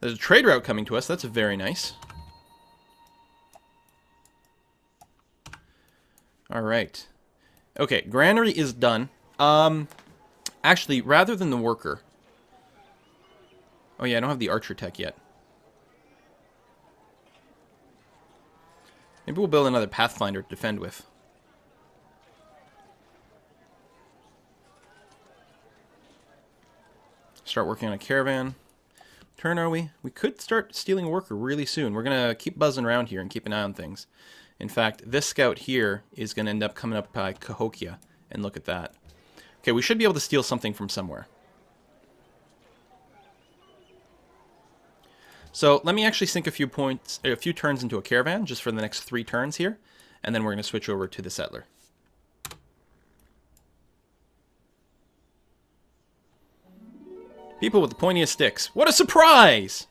There's a trade route coming to us. That's very nice. All right. Okay, granary is done. Actually, rather than the worker... Oh yeah, I don't have the archer tech yet. Maybe we'll build another Pathfinder to defend with. Start working on a caravan. Turn, are we? We could start stealing a worker really soon. We're going to keep buzzing around here and keep an eye on things. In fact, this scout here is going to end up coming up by Cahokia. And look at that. Okay, we should be able to steal something from somewhere. So let me actually sink a few turns into a caravan just for the next 3 turns here, and then we're going to switch over to the settler. People with the pointiest sticks. What a surprise!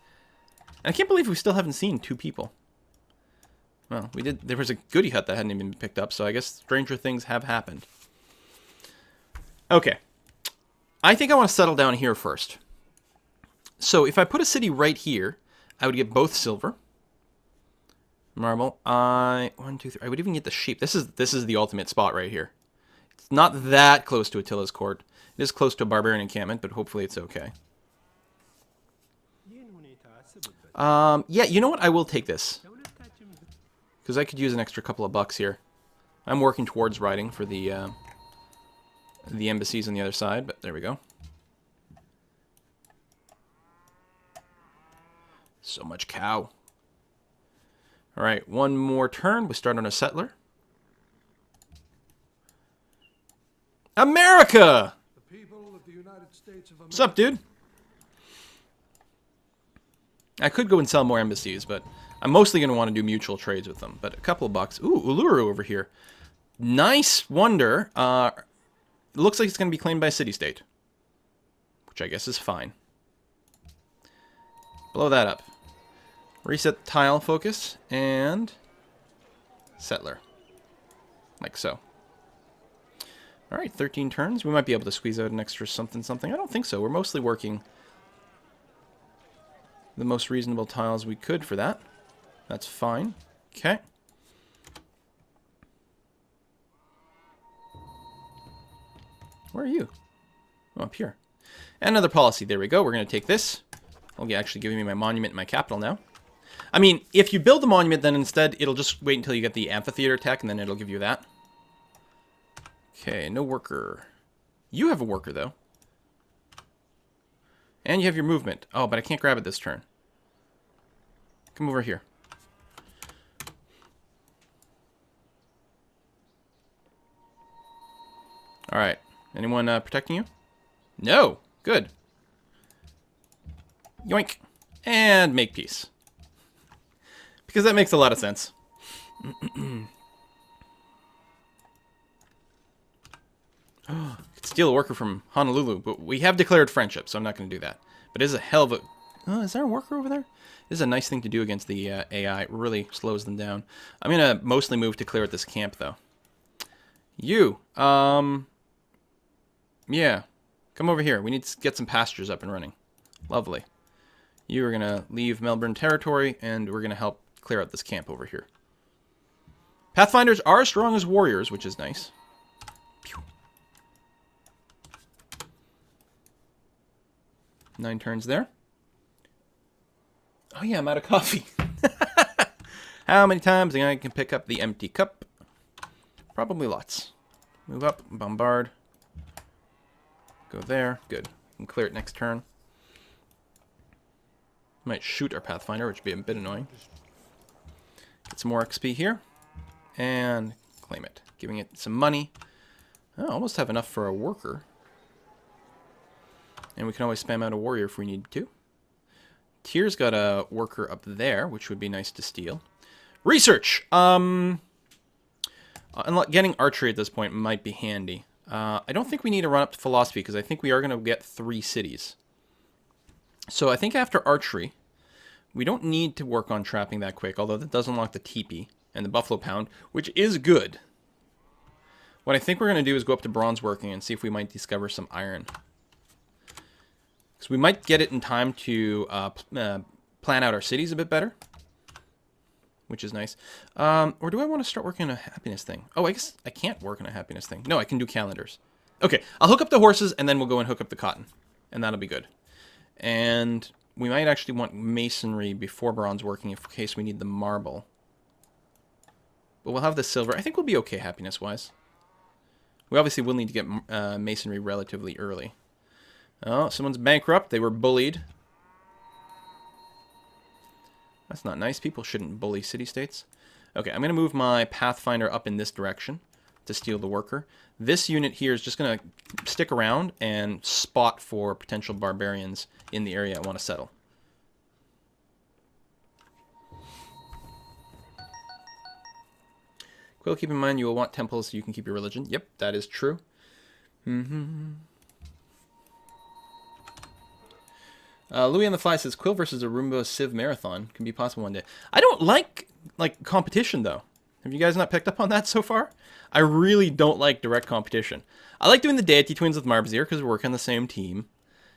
And I can't believe we still haven't seen 2 people. Well, we did. There was a goodie hut that hadn't even been picked up, so I guess stranger things have happened. Okay. I think I want to settle down here first. So if I put a city right here, I would get both silver, marble. 1, 2, 3. I would even get the sheep. This is the ultimate spot right here. It's not that close to Attila's court. It is close to a barbarian encampment, but hopefully it's okay. Yeah, you know what? I will take this because I could use an extra couple of bucks here. I'm working towards riding for the embassies on the other side, but there we go. So much cow. All right, one more turn. We start on a settler. America! The people of the United States of America. What's up, dude? I could go and sell more embassies, but I'm mostly going to want to do mutual trades with them. But a couple of bucks. Ooh, Uluru over here. Nice wonder. It looks like it's going to be claimed by a city-state, which I guess is fine. Blow that up. Reset tile focus, and settler. Like so. Alright, 13 turns. We might be able to squeeze out an extra something. I don't think so. We're mostly working the most reasonable tiles we could for that. That's fine. Okay. Where are you? Oh, up here. And another policy. There we go. We're going to take this. I'll actually giving me my monument and my capital now. I mean, if you build the monument, then instead it'll just wait until you get the amphitheater tech, and then it'll give you that. Okay, no worker. You have a worker, though. And you have your movement. Oh, but I can't grab it this turn. Come over here. Alright. Anyone protecting you? No! Good. Yoink. And make peace. Because that makes a lot of sense. Could steal a worker from Honolulu, but we have declared friendship, so I'm not going to do that. But it is a hell of a... Oh, is there a worker over there? This is a nice thing to do against the AI. It really slows them down. I'm going to mostly move to clear out this camp, though. You, yeah. Come over here. We need to get some pastures up and running. Lovely. You are going to leave Melbourne territory, and we're going to help clear out this camp over here. Pathfinders are as strong as warriors, which is nice. Pew. 9 turns there. Oh yeah, I'm out of coffee. How many times I can pick up the empty cup? Probably lots. Move up, bombard. Go there. Good. And clear it next turn. Might shoot our Pathfinder, which would be a bit annoying. Get some more XP here. And claim it. Giving it some money. Oh, almost have enough for a worker. And we can always spam out a warrior if we need to. Tyr's got a worker up there, which would be nice to steal. Research! Getting archery at this point might be handy. I don't think we need to run up to philosophy, because I think we are going to get 3 cities. So I think after archery, we don't need to work on trapping that quick, although that does unlock the teepee and the buffalo pound, which is good. What I think we're going to do is go up to bronze working and see if we might discover some iron. Because we might get it in time to plan out our cities a bit better, which is nice. Or do I want to start working on a happiness thing? Oh, I guess I can't work on a happiness thing. No, I can do calendars. Okay, I'll hook up the horses, and then we'll go and hook up the cotton. And that'll be good. And we might actually want masonry before bronze working in case we need the marble. But we'll have the silver. I think we'll be okay happiness-wise. We obviously will need to get masonry relatively early. Oh, someone's bankrupt. They were bullied. That's not nice. People shouldn't bully city-states. Okay, I'm going to move my Pathfinder up in this direction to steal the worker. This unit here is just going to stick around and spot for potential barbarians in the area I want to settle. Quill, keep in mind you will want temples so you can keep your religion. Yep, that is true. Louis on the Fly says, Quill versus a Roomba Civ Marathon can be possible one day. I don't like competition, though. Have you guys not picked up on that so far? I really don't like direct competition. I like doing the Deity Twins with Marbzir because we're working on the same team.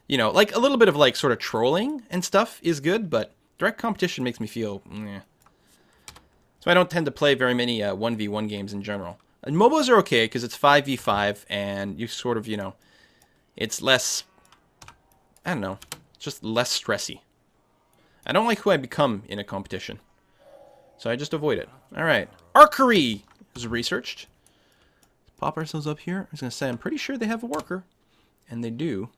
You know, like a little bit of like sort of trolling and stuff is good, but direct competition makes me feel meh. So I don't tend to play very many 1v1 games in general. And MOBAs are okay because it's 5v5 and you sort of, you know, it's less, I don't know, just less stressy. I don't like who I become in a competition. So I just avoid it. Alright. Archery is researched. Let's pop ourselves up here. I was going to say, I'm pretty sure they have a worker. And they do.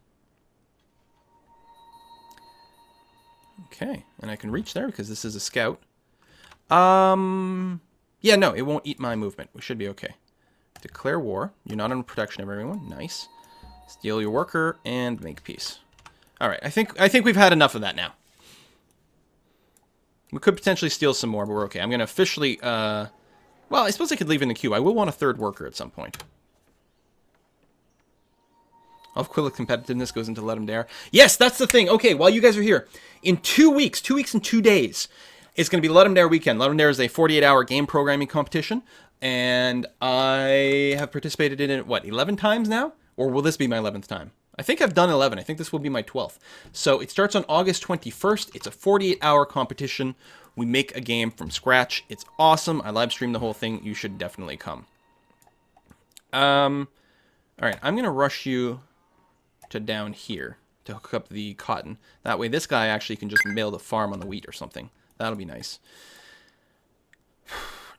Okay. And I can reach there because this is a scout. Yeah, no, it won't eat my movement. We should be okay. Declare war. You're not under protection of everyone. Nice. Steal your worker and make peace. Alright, I think we've had enough of that now. We could potentially steal some more, but we're okay. I'm going to officially, well, I suppose I could leave in the queue. I will want a third worker at some point. All of Quillic competitiveness goes into Let 'em Dare. Yes, that's the thing. Okay, while you guys are here, in 2 weeks and 2 days, it's going to be Let 'em Dare weekend. Let 'em Dare is a 48-hour game programming competition, and I have participated in it, what, 11 times now? Or will this be my 11th time? I think I've done 11. I think this will be my 12th. So it starts on August 21st. It's a 48-hour competition. We make a game from scratch. It's awesome. I live stream the whole thing. You should definitely come. All right, I'm going to rush you to down here to hook up the cotton. That way this guy actually can just mail the farm on the wheat or something. That'll be nice.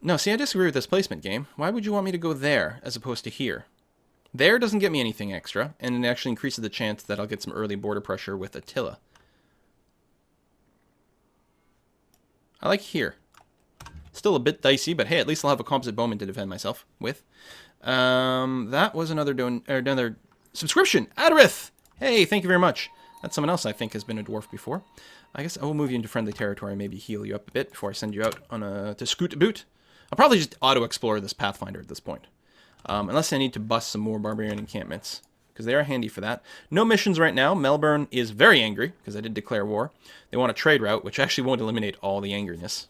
No, see, I disagree with this placement, game. Why would you want me to go there as opposed to here? There doesn't get me anything extra, and it actually increases the chance that I'll get some early border pressure with Attila. I like here. Still a bit dicey, but hey, at least I'll have a composite bowman to defend myself with. That was another subscription. Adarith! Hey, thank you very much. That's someone else I think has been a dwarf before. I guess I will move you into friendly territory, maybe heal you up a bit before I send you out on to Scoot Boot. I'll probably just auto-explore this Pathfinder at this point. Unless I need to bust some more barbarian encampments, because they are handy for that. No missions right now. Melbourne is very angry, because I did declare war. They want a trade route, which actually won't eliminate all the angriness.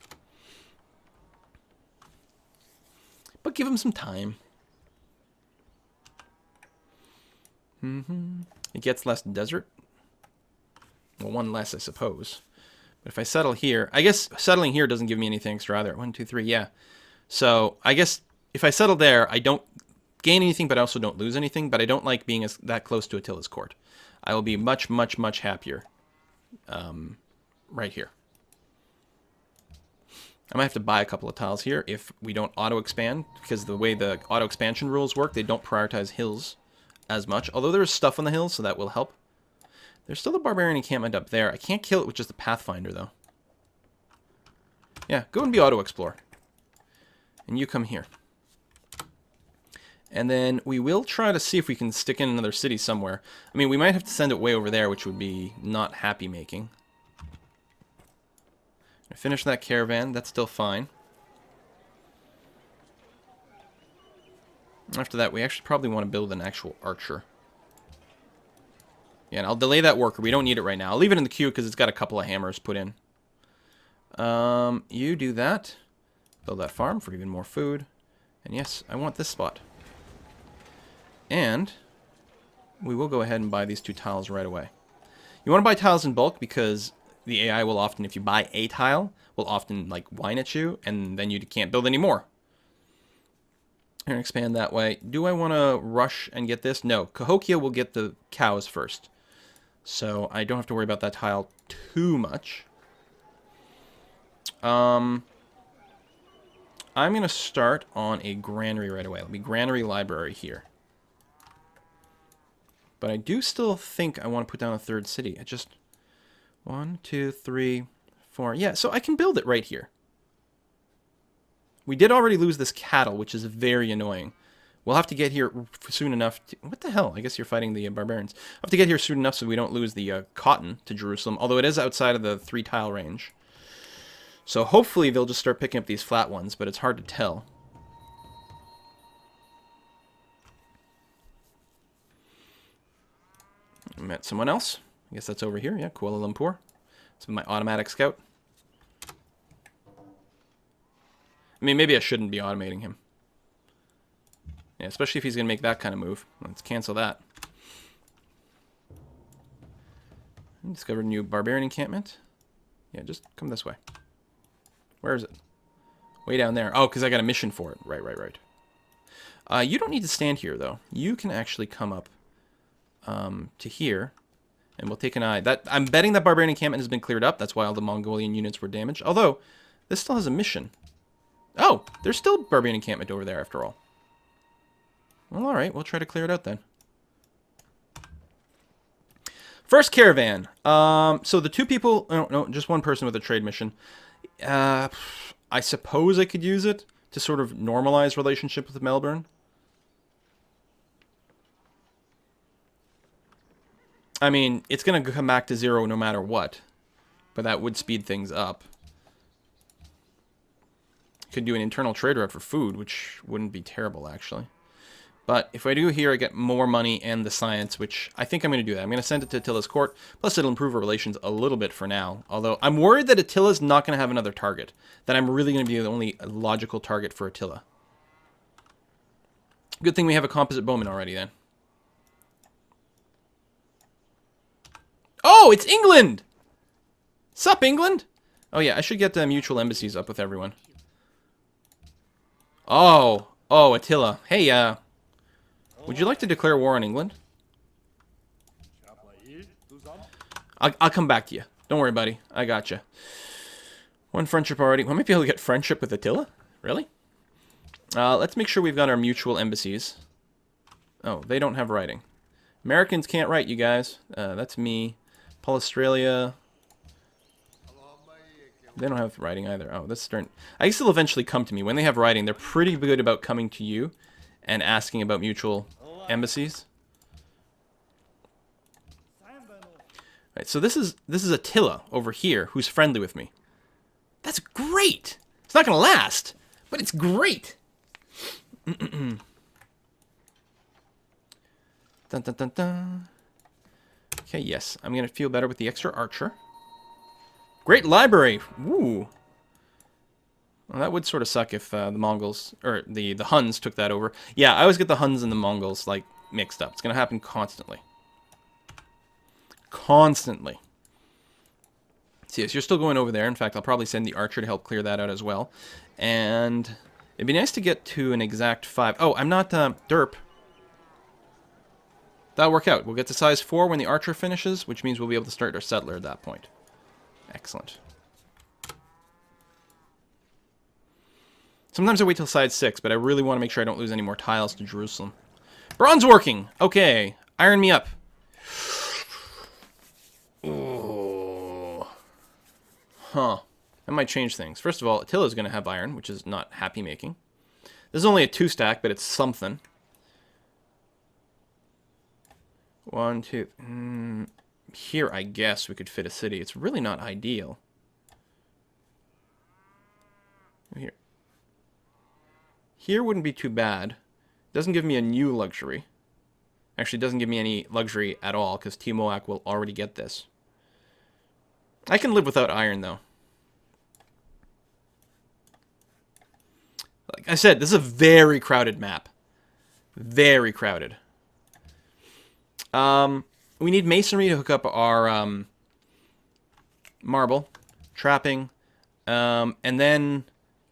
But give them some time. It gets less desert. Well, one less, I suppose. But if I settle here, I guess settling here doesn't give me anything extra either. 1, 2, 3, yeah. So I guess if I settle there, I don't gain anything, but I also don't lose anything. But I don't like being that close to Attila's court. I will be much, much, much happier right here. I might have to buy a couple of tiles here if we don't auto-expand, because the way the auto-expansion rules work, they don't prioritize hills as much. Although there's stuff on the hills, so that will help. There's still a barbarian encampment up there. I can't kill it with just a Pathfinder, though. Yeah, go and be auto-explore. And you come here. And then we will try to see if we can stick in another city somewhere. I mean, we might have to send it way over there, which would be not happy-making. Finish that caravan. That's still fine. After that, we actually probably want to build an actual archer. Yeah, and I'll delay that worker. We don't need it right now. I'll leave it in the queue because it's got a couple of hammers put in. You do that. Build that farm for even more food. And yes, I want this spot. And we will go ahead and buy these 2 tiles right away. You want to buy tiles in bulk because the AI will often, if you buy a tile, will often like whine at you, and then you can't build anymore. And expand that way. Do I want to rush and get this? No, Cahokia will get the cows first, so I don't have to worry about that tile too much. I'm gonna start on a granary right away. It'll be granary library here. But I do still think I want to put down a third city. I just 1, 2, 3, 4. Yeah, so I can build it right here. We did already lose this cattle, which is very annoying. We'll have to get here soon enough to... What the hell? I guess you're fighting the barbarians. I'll have to get here soon enough so we don't lose the cotton to Jerusalem, although it is outside of the 3-tile range. So hopefully they'll just start picking up these flat ones, but it's hard to tell. Met someone else. I guess that's over here. Yeah, Kuala Lumpur. It's my automatic scout. I mean, maybe I shouldn't be automating him. Yeah, especially if he's going to make that kind of move. Let's cancel that. Discovered a new barbarian encampment. Yeah, just come this way. Where is it? Way down there. Oh, because I got a mission for it. Right. You don't need to stand here, though. You can actually come up to here, and we'll take an eye. I'm betting that barbarian encampment has been cleared up. That's why all the Mongolian units were damaged. Although, this still has a mission. Oh, there's still barbarian encampment over there after all. Well, alright. We'll try to clear it out then. First caravan. So the 2 people... No, just 1 person with a trade mission. I suppose I could use it to sort of normalize relationship with Melbourne. I mean, it's going to come back to 0 no matter what. But that would speed things up. Could do an internal trade route for food, which wouldn't be terrible, actually. But if I do here, I get more money and the science, which I think I'm going to do that. I'm going to send it to Attila's court. Plus, it'll improve our relations a little bit for now. Although, I'm worried that Attila's not going to have another target. That I'm really going to be the only logical target for Attila. Good thing we have a composite bowman already, then. Oh, it's England! Sup, England? Oh, yeah, I should get the mutual embassies up with everyone. Oh, Attila. Hey, would you like to declare war on England? I'll come back to you. Don't worry, buddy. I gotcha. 1 friendship already. We might be able to get friendship with Attila? Really? Let's make sure we've got our mutual embassies. Oh, they don't have writing. Americans can't write, you guys. That's me. Paul Australia. They don't have writing either. Oh, this is starting... I guess they'll eventually come to me. When they have writing, they're pretty good about coming to you and asking about mutual embassies. Right, so this is Attila over here who's friendly with me. That's great. It's not going to last, but it's great. Dun, dun, dun, dun. Okay, yes. I'm going to feel better with the extra archer. Great library. Ooh. Well, that would sort of suck if the Mongols, or the Huns took that over. Yeah, I always get the Huns and the Mongols, like, mixed up. It's going to happen constantly. Constantly. So yes, you're still going over there. In fact, I'll probably send the archer to help clear that out as well. And it'd be nice to get to an exact 5. Oh, I'm not, derp. That'll work out. We'll get to size 4 when the archer finishes, which means we'll be able to start our settler at that point. Excellent. Sometimes I wait till size 6, but I really want to make sure I don't lose any more tiles to Jerusalem. Bronze working! Okay. Iron me up. Oh. Huh. That might change things. First of all, Attila's going to have iron, which is not happy making. This is only a 2-stack, but it's something. 1, 2... Here, I guess, we could fit a city. It's really not ideal. Here. Here wouldn't be too bad. Doesn't give me a new luxury. Actually, doesn't give me any luxury at all, because Timoak will already get this. I can live without iron, though. Like I said, this is a very crowded map. Very crowded. We need masonry to hook up our marble, trapping, and then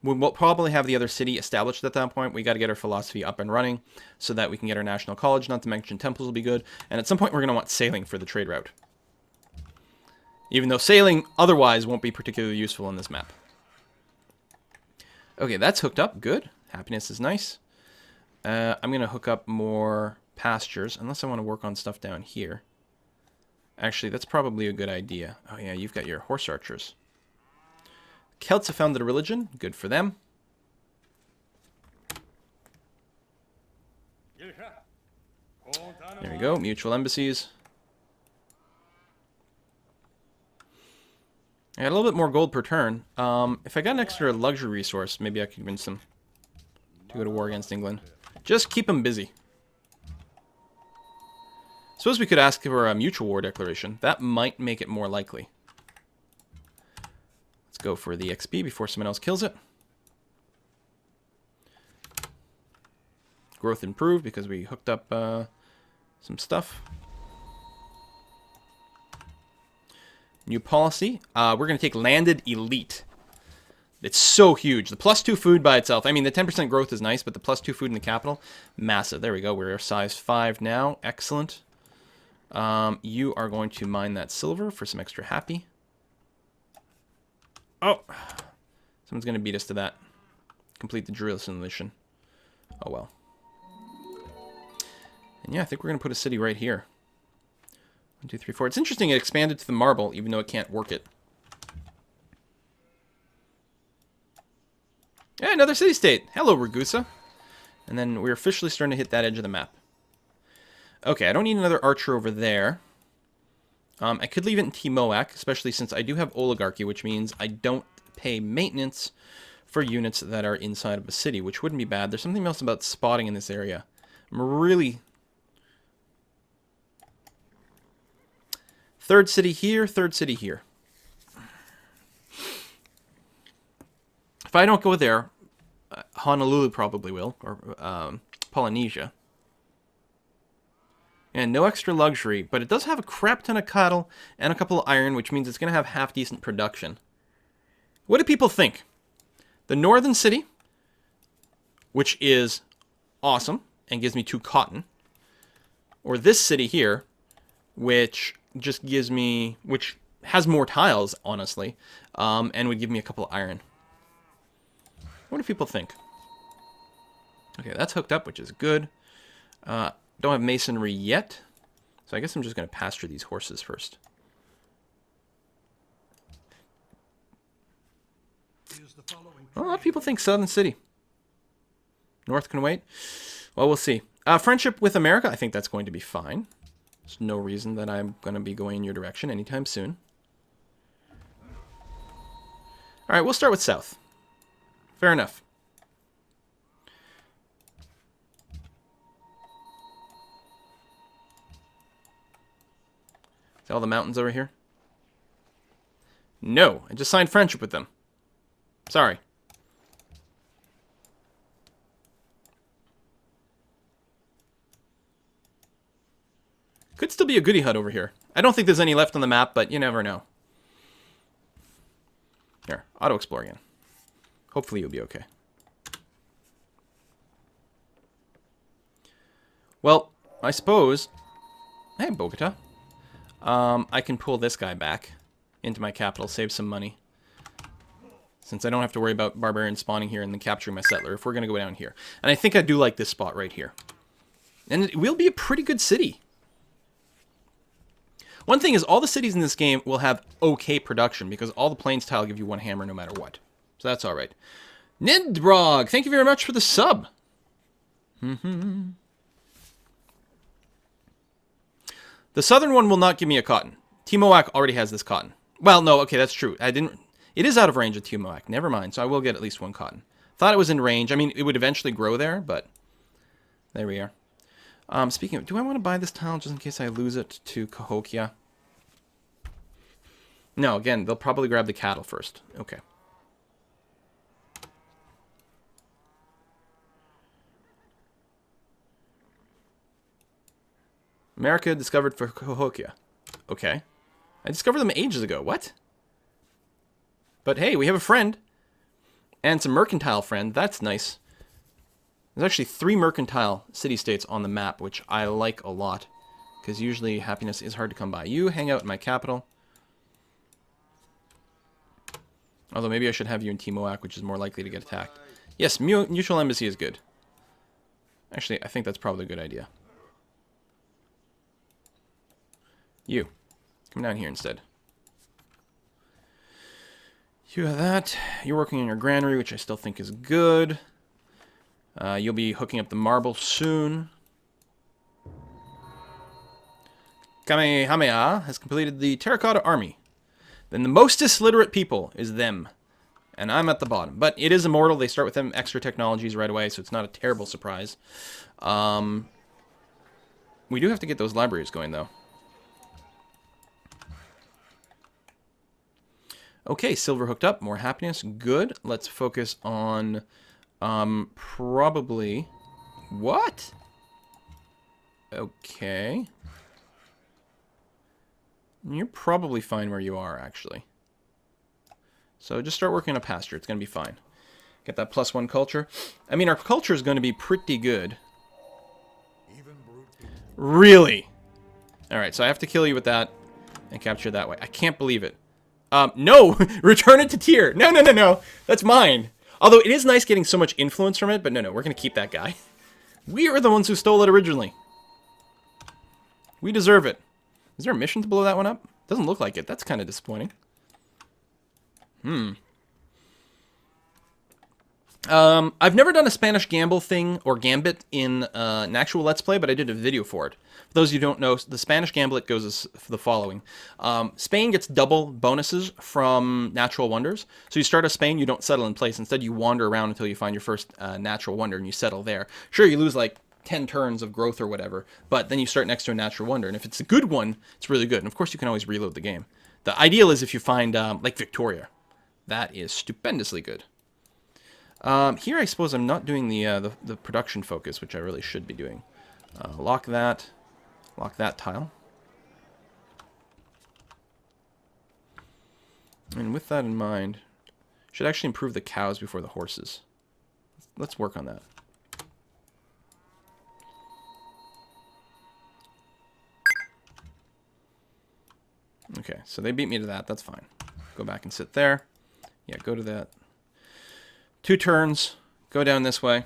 we'll probably have the other city established at that point. We got to get our philosophy up and running so that we can get our national college, not to mention temples will be good. And at some point, we're going to want sailing for the trade route. Even though sailing otherwise won't be particularly useful in this map. Okay, that's hooked up. Good. Happiness is nice. I'm going to hook up more pastures, unless I want to work on stuff down here. Actually, that's probably a good idea. Oh yeah, you've got your horse archers. Celts have founded a religion. Good for them. There we go. Mutual embassies. I got a little bit more gold per turn. If I got an extra luxury resource, maybe I could convince them to go to war against England. Just keep them busy. Suppose we could ask for a mutual war declaration. That might make it more likely. Let's go for the XP before someone else kills it. Growth improved because we hooked up some stuff. New policy. We're going to take landed elite. It's so huge. The +2 food by itself. I mean, the 10% growth is nice, but the +2 food in the capital, massive. There we go. We're size 5 now. Excellent. You are going to mine that silver for some extra happy. Oh! Someone's going to beat us to that. Complete the drill simulation. Oh, well. And yeah, I think we're going to put a city right here. 1, 2, 3, 4. It's interesting it expanded to the marble, even though it can't work it. Yeah, another city-state. Hello, Ragusa. And then we're officially starting to hit that edge of the map. Okay, I don't need another archer over there. I could leave it in Timoak, especially since I do have oligarchy, which means I don't pay maintenance for units that are inside of a city, which wouldn't be bad. There's something else about spotting in this area. I'm really... Third city here, third city here. If I don't go there, Honolulu probably will, or Polynesia. And no extra luxury, but it does have a crap ton of cattle and a couple of iron, which means it's going to have half-decent production. What do people think? The northern city, which is awesome and gives me 2 cotton, or this city here, which just gives me, which has more tiles, honestly, and would give me a couple of iron. What do people think? Okay, that's hooked up, which is good. Don't have masonry yet, so I guess I'm just going to pasture these horses first. Well, a lot of people think Southern City. North can wait. Well, we'll see. Friendship with America, I think that's going to be fine. There's no reason that I'm going to be going in your direction anytime soon. All right, we'll start with South. Fair enough. See all the mountains over here? No, I just signed friendship with them. Sorry. Could still be a goody hut over here. I don't think there's any left on the map, but you never know. Here, auto-explore again. Hopefully you'll be okay. Well, I suppose... Hey, Bogota. I can pull this guy back into my capital, save some money. Since I don't have to worry about barbarians spawning here and then capturing my settler, if we're going to go down here. And I think I do like this spot right here. And it will be a pretty good city. One thing is, all the cities in this game will have okay production, because all the plains tile give you 1 hammer no matter what. So that's alright. Nidbrog, thank you very much for the sub. The southern one will not give me a cotton. Timoak already has this cotton. Well, no, okay, that's true. It is out of range of Timoak. Never mind, so I will get at least 1 cotton. Thought it was in range. I mean, it would eventually grow there, but there we are. Speaking of, do I want to buy this tile just in case I lose it to Cahokia? No, again, they'll probably grab the cattle first. Okay. America discovered for Cahokia. Okay. I discovered them ages ago. What? But hey, we have a friend. And some mercantile friend. That's nice. There's actually 3 mercantile city-states on the map, which I like a lot. Because usually happiness is hard to come by. You hang out in my capital. Although maybe I should have you in Timoak, which is more likely to get attacked. Yes, mutual embassy is good. Actually, I think that's probably a good idea. You. Come down here instead. You have that. You're working on your granary, which I still think is good. You'll be hooking up the marble soon. Kamehameha has completed the terracotta army. Then the mostest literate people is them. And I'm at the bottom. But it is immortal. They start with them extra technologies right away, so it's not a terrible surprise. We do have to get those libraries going, though. Okay, silver hooked up. More happiness. Good. Let's focus on... probably... What? Okay. You're probably fine where you are, actually. So just start working on a pasture. It's going to be fine. Get that +1 culture. I mean, our culture is going to be pretty good. Really? Alright, so I have to kill you with that and capture that way. I can't believe it. No! Return it to tier! No, no, no, no! That's mine! Although it is nice getting so much influence from it, but no, we're going to keep that guy. We are the ones who stole it originally. We deserve it. Is there a mission to blow that one up? Doesn't look like it. That's kind of disappointing. I've never done a Spanish gamble thing or gambit in an actual Let's Play, but I did a video for it. For those of you who don't know, the Spanish gamblet goes as the following. Spain gets double bonuses from natural wonders. So you start a Spain, you don't settle in place. Instead, you wander around until you find your first natural wonder and you settle there. Sure, you lose like 10 turns of growth or whatever, but then you start next to a natural wonder. And if it's a good one, it's really good. And of course, you can always reload the game. The ideal is if you find, like Victoria. That is stupendously good. Here, I suppose I'm not doing the production focus, which I really should be doing. Lock that tile. And with that in mind, should actually improve the cows before the horses. Let's work on that. Okay, so they beat me to that. That's fine. Go back and sit there. Yeah, go to that. 2 turns. Go down this way.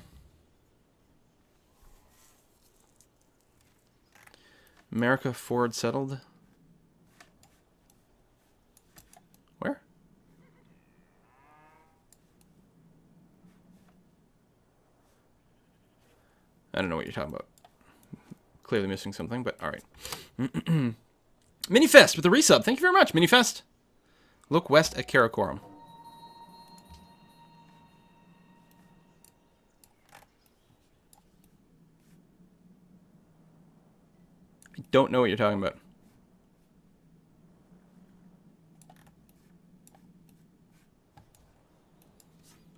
America forward settled. Where? I don't know what you're talking about. Clearly missing something, but alright. Minifest with the resub. Thank you very much, Minifest. Look west at Karakoram. I don't know what you're talking about.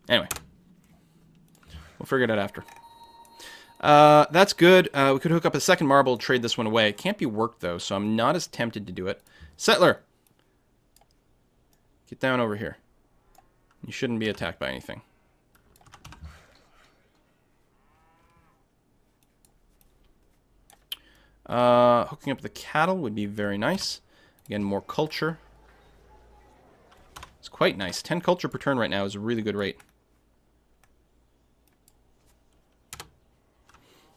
Anyway. We'll figure it out after. That's good. We could hook up a second marble, trade this one away. It can't be worked, though, so I'm not as tempted to do it. Settler! Get down over here. You shouldn't be attacked by anything. Hooking up the cattle would be very nice. Again, more culture. It's quite nice. 10 culture per turn right now is a really good rate.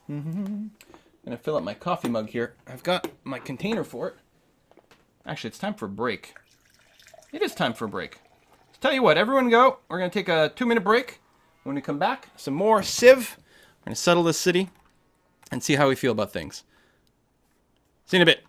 I'm gonna fill up my coffee mug here. I've got my container for it. Actually, it's time for a break. It is time for a break. So tell you what, everyone go. We're gonna take a 2-minute break. When we come back, some more Civ. We're gonna settle this city and see how we feel about things. See you in a bit.